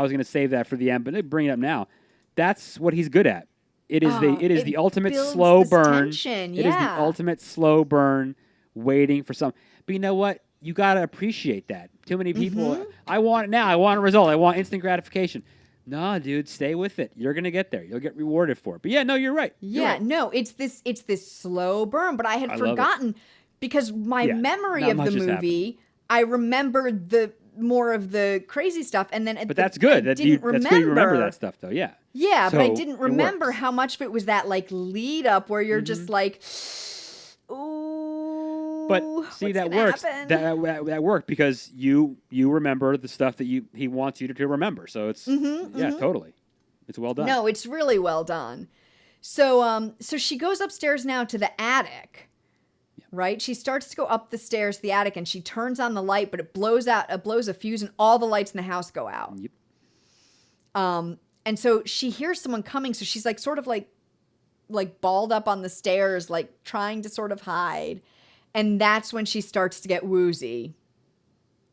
was going to save that for the end, but bring it up now. That's what he's good at. It is the ultimate slow burn. Tension. It is the ultimate slow burn, waiting for some. But you know what? You got to appreciate that. Too many people, I want it now. I want a result. I want instant gratification. No, dude, stay with it. You're going to get there. You'll get rewarded for it. But yeah, no, you're right. No, it's this slow burn, but I had forgotten because my memory of the movie, I remembered more of the crazy stuff, and then but that's good. That's good you remember that stuff, though. Yeah. Yeah, so but I didn't remember how much of it was that like lead up where you're just like, ooh. But see, that works. That worked because you remember the stuff that he wants you to remember. So it's totally. It's well done. No, it's really well done. So she goes upstairs now to the attic. Right? She starts to go up the stairs to the attic, and she turns on the light, but it blows a fuse, and all the lights in the house go out. Yep. And so she hears someone coming, so she's like sort of like balled up on the stairs, like trying to sort of hide. And that's when she starts to get woozy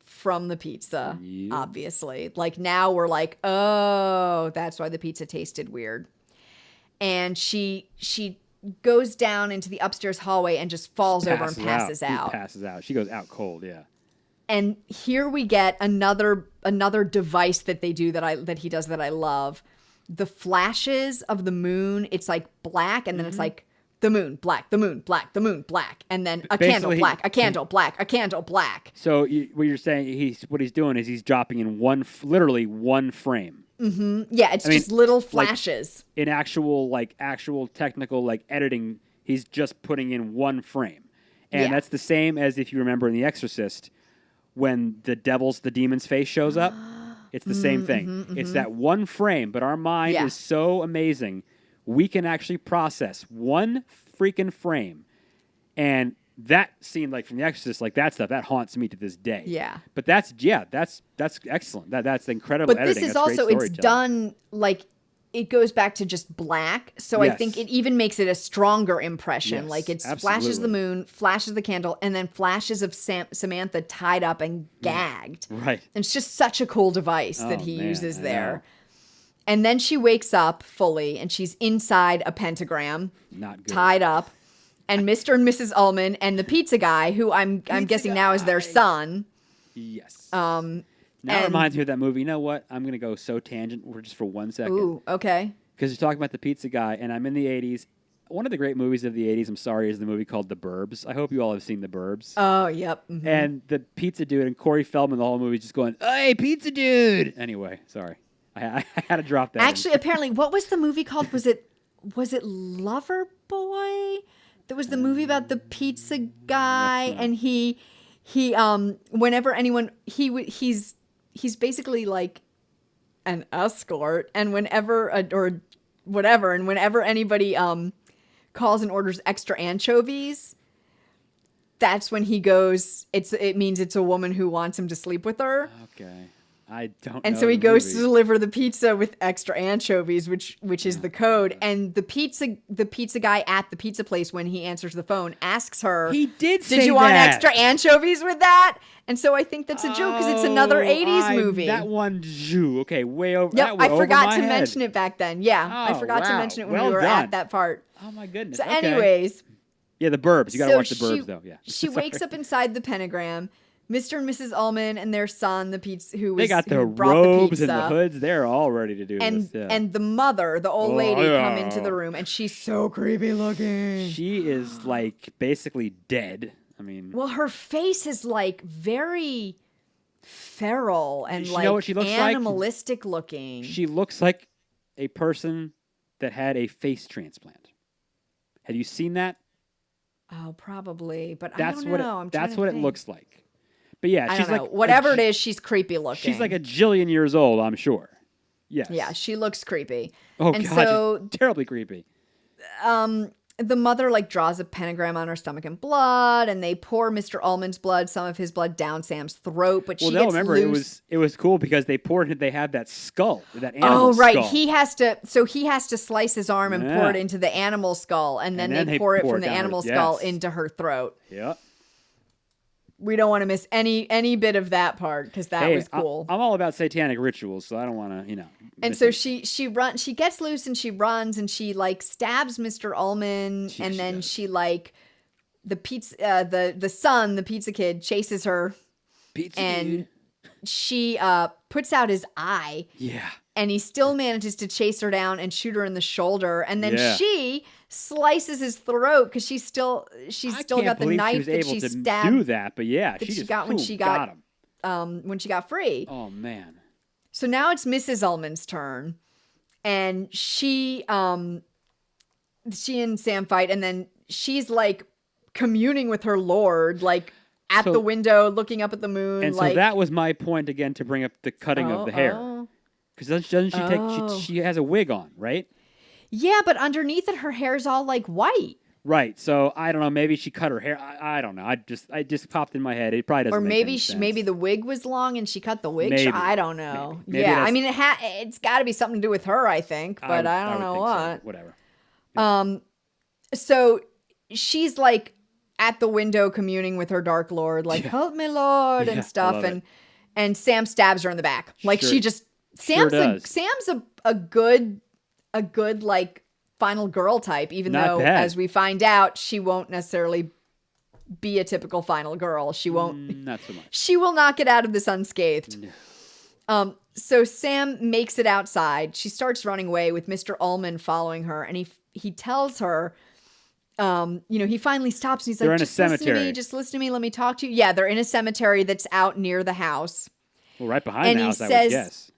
from the pizza, obviously. Like now we're like, oh, that's why the pizza tasted weird. And she goes down into the upstairs hallway and just falls over and passes out. She passes out. She goes out cold, yeah. And here we get another device that they do that he does that I love. The flashes of the moon, it's like black, and then it's like the moon, black, the moon, black, the moon, black, and then a candle, black, a candle, black, a candle, black. So what you're saying, what he's doing is he's dropping in literally one frame. Mm-hmm. Yeah, it's just little flashes. Like, in actual technical editing, he's just putting in one frame. And that's the same as if you remember in The Exorcist, when the demon's face shows up. It's the same thing. It's that one frame, but our mind is so amazing. We can actually process one freaking frame. And that scene, from The Exorcist, that stuff, that haunts me to this day. Yeah. But that's excellent. That's incredible editing. But this is also, it's done, it goes back to just black. So I think it even makes it a stronger impression. Yes, It flashes the moon, flashes the candle, and then flashes of Samantha tied up and gagged. Right. And it's just such a cool device that he uses there. And then she wakes up fully, and she's inside a pentagram. Not good. Tied up. And Mr. and Mrs. Ulman and the pizza guy, who I'm guessing now is their son. Yes. Now it reminds me of that movie. You know what? I'm going to go so tangent just for 1 second. Ooh, okay. Because you're talking about the pizza guy, and I'm in the 80s. One of the great movies of the 80s, I'm sorry, is the movie called The Burbs. I hope you all have seen The Burbs. Oh, yep. Mm-hmm. And the pizza dude and Corey Feldman, the whole movie, just going, hey, pizza dude! Anyway, sorry. I had to drop that. Actually, apparently, what was the movie called? Was it Lover Boy? That was the movie about the pizza guy, and he whenever anyone he's basically like an escort, and whenever anybody calls and orders extra anchovies, that's when he goes. It means it's a woman who wants him to sleep with her. Okay. I don't and know so he goes movie. to deliver the pizza with extra anchovies, which is the code. And the pizza guy at the pizza place, when he answers the phone, asks her, did you want extra anchovies with that? And so I think that's a joke because it's another 80s movie. That one, okay, way over. Yep, I forgot to mention it back then. Yeah, I forgot to mention it when we were at that part. Oh my goodness. So anyways. Yeah, the Burbs. You got to watch the Burbs, though. Yeah. She wakes up inside the pentagram. Mr. and Mrs. Ulman and their son, the pizza, they got the robes and the hoods. They're all ready to do this. Yeah. And the mother, the old lady, come into the room, and she's so creepy looking. She is basically dead. I mean, well, her face is very. feral and You know what she looks like? animalistic looking. She looks like a person that had a face transplant. Have you seen that? Oh, probably, but That's I don't what know. that's what it looks like. But yeah, I she's don't know. like Whatever it is, she's creepy looking. She's like a jillion years old, I'm sure. Yes. Yeah, she looks creepy. Oh and God, so she's terribly creepy. the mother like draws a pentagram on her stomach and blood, and they pour Mr. Ulman's blood, some of his blood, down Sam's throat. But she gets remember loose. it was cool because they had that skull, that animal Oh, right. skull. He has to slice his arm and pour it into the animal skull, and then they pour it from the animal skull into her throat. Yep. We don't want to miss any bit of that part because that was cool. I'm all about satanic rituals, so I don't want to, And so she gets loose and she runs and she like stabs Mr. Ullman, and then she like the pizza kid chases her, and she puts out his eye. Yeah. And he still manages to chase her down and shoot her in the shoulder, and then she slices his throat because she's still got the knife that she stabbed. Do that, but yeah, she got when she got him. When she got free. Oh man. So now it's Mrs. Ullman's turn, and she and Sam fight, and then she's like communing with her lord, like at the window, looking up at the moon. And so that was my point again to bring up the cutting of the hair. Because doesn't she take? She has a wig on, right? Yeah, but underneath it, her hair's all like white. Right. So I don't know. Maybe she cut her hair. I don't know. I just popped in my head. It probably doesn't. Or maybe the wig was long and she cut the wig. Maybe. I don't know. Maybe yeah, I mean it's got to be something to do with her, I think, but I don't know what. So. Whatever. Yeah. So she's like at the window communing with her dark lord, like help me, Lord, and stuff, and Sam stabs her in the back, like she just. Sam's a good like final girl type, even though as we find out she won't necessarily be a typical final girl. She won't not so much. She will not get out of this unscathed. No. So Sam makes it outside. She starts running away with Mr. Ulman following her, and he tells her he finally stops and he's like, just listen to me, let me talk to you. Yeah, they're in a cemetery that's out near the house. Well, right behind the house, I would guess.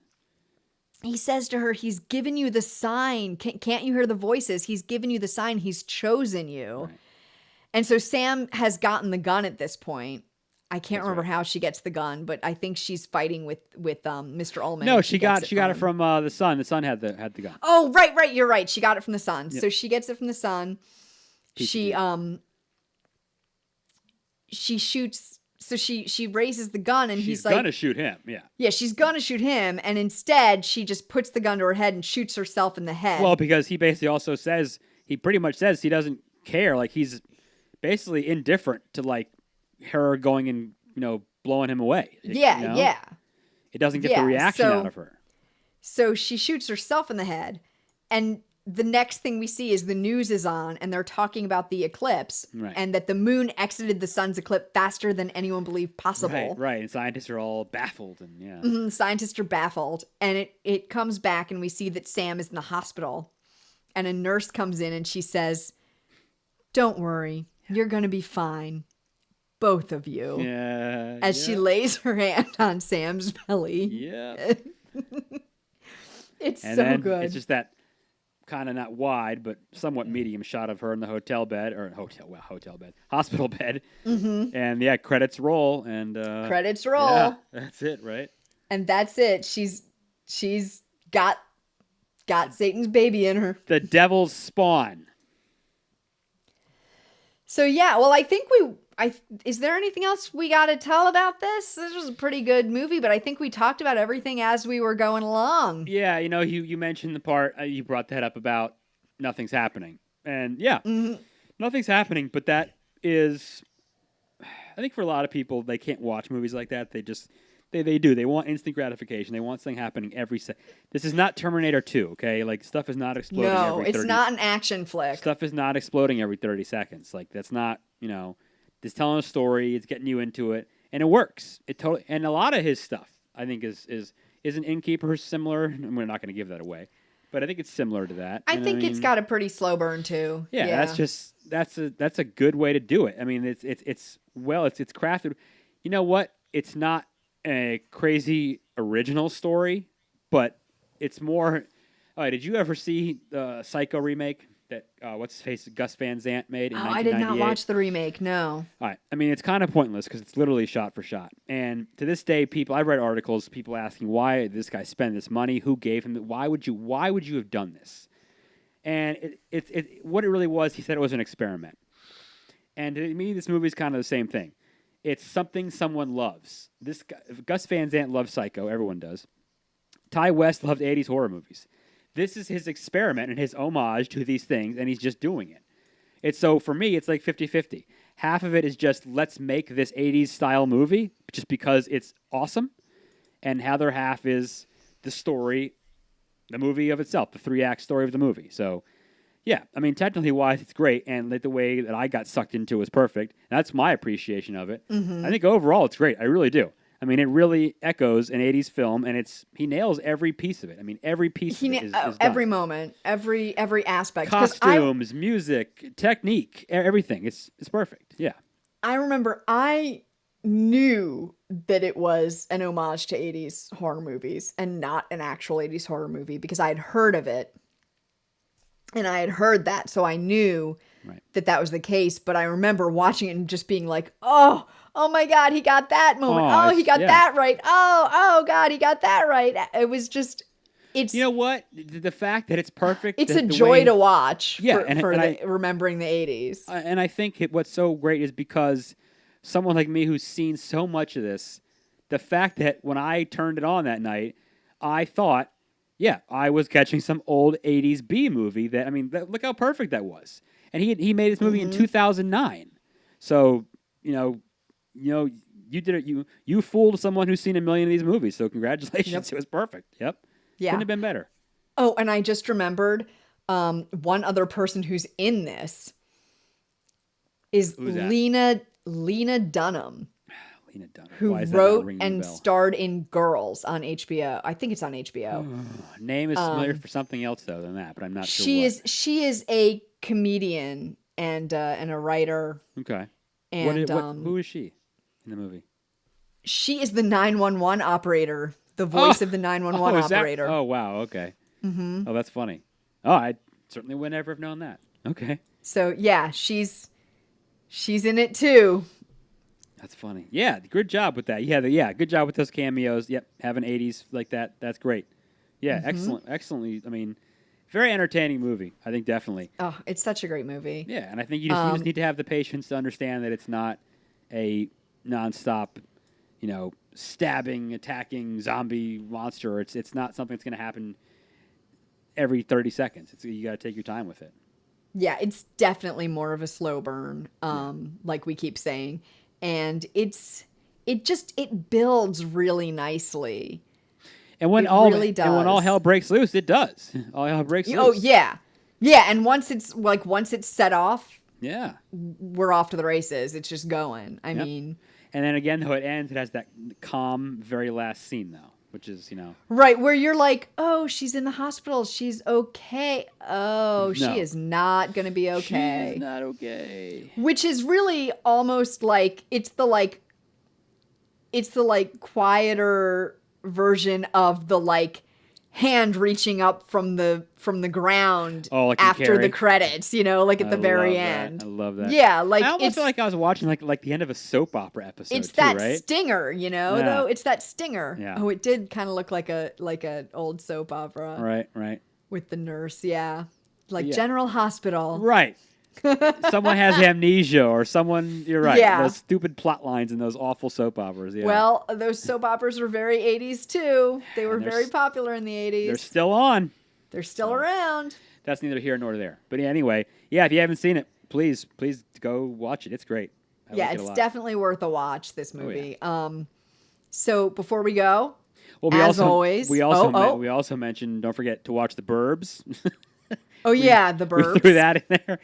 He says to her, he's given you the sign. Can't you hear the voices? He's given you the sign. He's chosen you. Right. And so Sam has gotten the gun at this point. I can't remember how she gets the gun, but I think she's fighting with Mr. Ullman. No, she got it from the son. The son had the gun. Oh, right. You're right. She got it from the son. Yep. So she gets it from the son. She shoots. So she raises the gun, and he's like... She's gonna shoot him, yeah. Yeah, she's gonna shoot him, and instead she just puts the gun to her head and shoots herself in the head. Well, because he basically also says, he pretty much says he doesn't care. Like, he's basically indifferent to, like, her going and, blowing him away. Yeah. It doesn't get the reaction out of her. So she shoots herself in the head, and... the next thing we see is the news is on, and they're talking about the eclipse, and that the moon exited the sun's eclipse faster than anyone believed possible. Right. And scientists are all baffled, and scientists are baffled, and it comes back, and we see that Sam is in the hospital, and a nurse comes in, and she says, "Don't worry, you're gonna be fine, both of you." Yeah. As she lays her hand on Sam's belly. Yeah. It's so good. It's just that. Kind of not wide, but somewhat medium shot of her in the hospital bed. Mm-hmm. And credits roll, and credits roll. Yeah, that's it, right? And that's it. She's got Satan's baby in her. The devil's spawn. So well, I think is there anything else we got to tell about this? This was a pretty good movie, but I think we talked about everything as we were going along. Yeah, you mentioned the part, you brought that up about nothing's happening. And nothing's happening, but that is, I think for a lot of people, they can't watch movies like that. They just, they do. They want instant gratification. They want something happening every second. This is not Terminator 2, okay? Like, stuff is not exploding every 30 No, it's not an action flick. Stuff is not exploding every 30 seconds. Like, that's not, it's telling a story, it's getting you into it, and it works. And a lot of his stuff, I think, is an Innkeeper similar. And we're not going to give that away, but I think it's similar to that. I think it's got a pretty slow burn too. Yeah, that's a good way to do it. I mean, it's crafted. You know what? It's not a crazy original story, but it's more. All right, did you ever see the Psycho remake that what's his face Gus Van Sant made in Oh, 1998? I did not watch the remake. No. All right, I mean it's kind of pointless because it's literally shot for shot. And to this day, I've read articles, people asking why did this guy spend this money, who gave him, why would you have done this? And what it really was, he said it was an experiment. And to me, this movie is kind of the same thing. It's something someone loves. This guy, Gus Van Sant loves Psycho. Everyone does. Ty West loved 80s horror movies. This is his experiment and his homage to these things, and he's just doing it. So for me, it's like 50-50. Half of it is just, let's make this 80s style movie just because it's awesome. And the other half is the story, the movie of itself, the 3-act story of the movie. So, yeah, I mean, technically wise, it's great. And the way that I got sucked into was perfect. That's my appreciation of it. I think overall it's great. I really do. I mean, it really echoes an 80s film, and he nails every piece of it. I mean, every piece of it is done. Every moment, every aspect. Costumes, music, technique, everything. It's perfect. Yeah. I remember I knew that it was an homage to 80s horror movies and not an actual 80s horror movie because I had heard of it. And I had heard that, so I knew that was the case. But I remember watching it and just being like, oh my God, he got that moment. Oh, he got that right. Oh God, he got that right. It was just, you know what? The fact that it's perfect. It's a joy to watch for remembering the 80s. And I think what's so great is because someone like me who's seen so much of this, the fact that when I turned it on that night, I thought, yeah, I was catching some old 80s B movie look how perfect that was. And he made this movie in 2009. So, you did it. You fooled someone who's seen a million of these movies. So congratulations. Yep. It was perfect. Yep. Yeah. Couldn't have been better. Oh, and I just remembered one other person who's in this is Lena Dunham. Who wrote and starred in Girls on HBO. I think it's on HBO. Name is familiar for something else though than that, but I'm not sure. She is a comedian and a writer. Okay. And who is she in the movie? She is the 911 operator, the voice of the 911 operator. Oh wow, okay. Mm-hmm. Oh, that's funny. Oh, I certainly would never have known that. Okay. So yeah, she's in it too. That's funny. Yeah, good job with that. Yeah, good job with those cameos. Yep, having 80s like that. That's great. Yeah, excellently. I mean, very entertaining movie. I think definitely. Oh, it's such a great movie. Yeah, and I think you just need to have the patience to understand that it's not a nonstop, stabbing, attacking zombie monster. It's not something that's going to happen every 30 seconds. You got to take your time with it. Yeah, it's definitely more of a slow burn, like we keep saying. And it builds really nicely. And when all hell breaks loose, it does. All hell breaks loose. Oh yeah. Yeah, and once it's set off, yeah, we're off to the races. It's just going. I mean, and then again, how it ends, it has that calm very last scene though, which is, right, where you're like, "Oh, she's in the hospital. She's okay." Oh, no. She is not going to be okay. She's not okay. Which is really almost like it's the quieter version of the hand reaching up from the ground after the credits, at the very end. I love that. Yeah, I almost feel like I was watching like the end of a soap opera episode. It's that right? stinger, though. It's that stinger. Yeah. Oh, it did kind of look like a old soap opera. Right. With the nurse, yeah. General Hospital. Right. Someone has amnesia or someone, you're right. Yeah. Those stupid plot lines in those awful soap operas. Yeah. Well, those soap operas were very 80s too. They were very popular in the 80s. They're still on. They're still around. That's neither here nor there. But anyway, if you haven't seen it, please go watch it. It's great. I like it's definitely worth a watch, this movie. Oh, yeah. So before we go, always, we also mentioned, don't forget to watch The Burbs. Oh yeah, The Burbs. We threw that in there.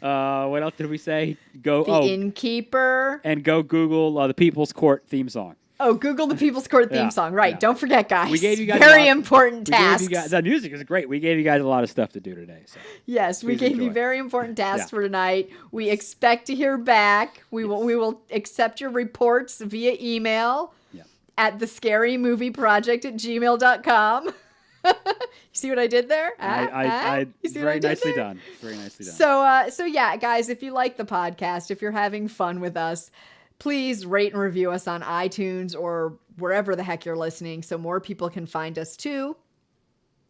What else did we say? The Innkeeper. And go Google the People's Court theme song. Oh, Google the People's Court theme song. Right. Yeah. Don't forget, guys. We gave you guys very important tasks. The music is great. We gave you guys a lot of stuff to do today. So yes, we gave you very important tasks for tonight. We expect to hear back. We will accept your reports via email at thescarymovieproject@gmail.com. You see what I did there? You see what very I did nicely there? done. Very nicely done. So yeah, guys, if you like the podcast, if you're having fun with us, please rate and review us on iTunes or wherever the heck you're listening so more people can find us too.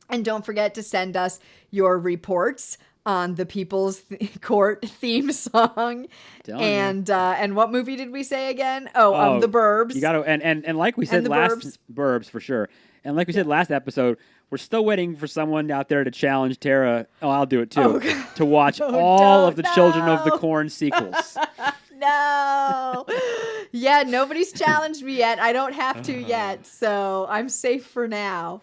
And don't forget to send us your reports on the People's Court theme song. And what movie did we say again? The Burbs. You got to and like we said last Burbs for sure. And like we said last episode, we're still waiting for someone out there to challenge Tara. Oh, I'll do it too. To watch all of the Children of the Corn sequels. No. Yeah, nobody's challenged me yet. I don't have to yet, so I'm safe for now.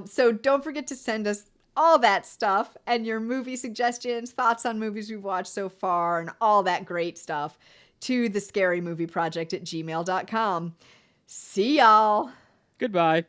So don't forget to send us all that stuff and your movie suggestions, thoughts on movies we've watched so far, and all that great stuff to thescarymovieproject@gmail.com. See y'all. Goodbye.